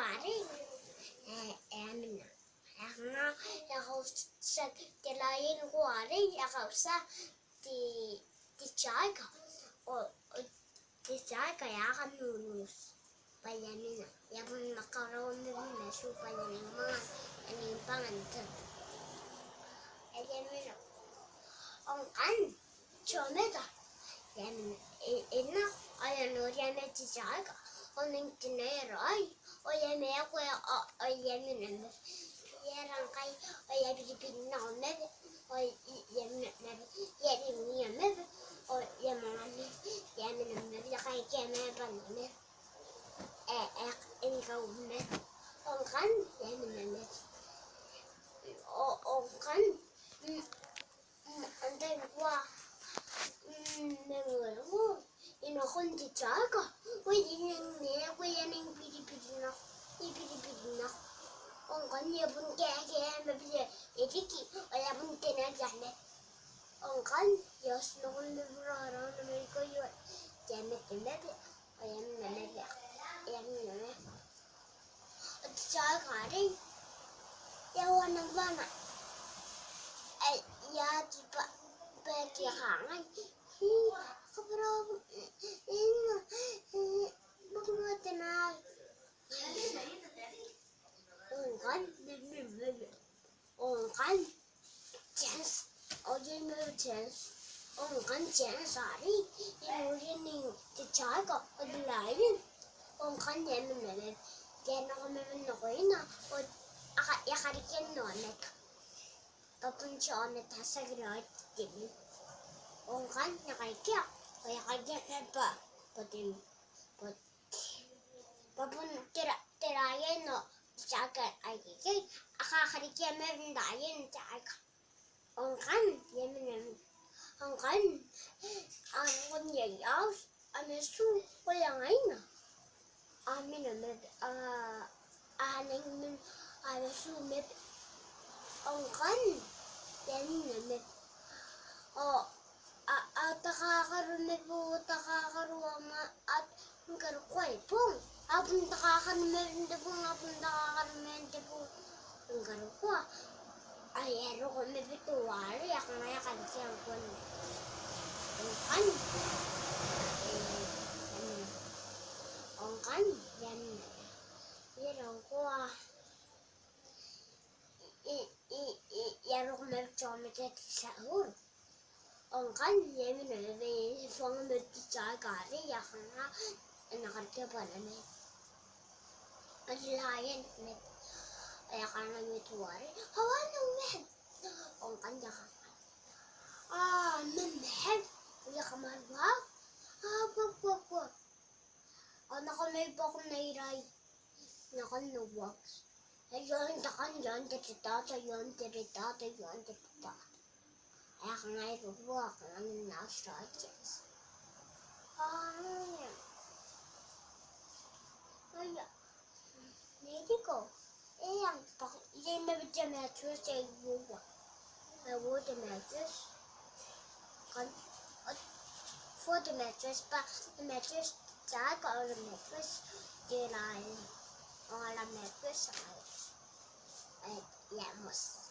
garing. Amin na. Jeg har sett de la inn råring. Jeg har også de kjager. Og de kjager jeg har noen bayanin na. Jeg har makaroon na supa niya ng mga pangantan. Amin na. Ang chomeda. Inna ajanut jämme til saga. Og nængte nære. Og jeg med og jeg med Yaran kai o ya bi na me o ya me ya ni me o ya ma ni ya me me ya kai ke me ban me en ka me on kan ya me o kan andai wa me ngo ino kon ti chaga o yin ne ko ya ning bi na na Ông có nhiều bún kẹ mà bây giờ cái ở bún kẹ nó dặn đấy ông có giờ nó rồi đó nó mới có vô chạy mệt thì mệt ở em là mệt em nữa chơi cả đi yêu anh nó vào này ai ya thì bạn thì hàng anh không đâu bút mưa thế nào ông kan chance ở trên mưa chance ông kan chance sari in morning thì trái có ở lại ông kan nhận mình này cái nó mình nói na और ya hari cái nó này kapun cho nó ta sẽ rồi tìm ông kan nhà cái kia và ya hari cái ba tìm kapun terakhir no Jaga aja, hari kiamat dayen jaga. Ông kan ông kan con nhảy áo anh su có yang ấy nè mình mình anh su mệt ông kan mình mệt takakaroon mệt po takakaroon at nggak kuai pun Apun takakaroon mệt po enggak kuah ayah ro kami bituari ya kan siang pun kan yan ya ro kuah ya ro kami cuma sahur kan ya min fong med cakari ya kan enak apa nih lain med Kaya ka na mituwari. Hawa na umed. Ang kanya ka. Memed. Kaya ka malwag. Wag. Nakamay po akong nairay. Nakanuwag. Ayun, takan yan. Titata yan. Titata yan. Titata. Kaya ka ngay ruwag. Ang nasa chest. Kaya. Hindi ko. Yang membaca mattress saya buat, the mattress kan, for the mattress the mattress saya kalau the mattress dia lain, orang mattress saya, ya mas.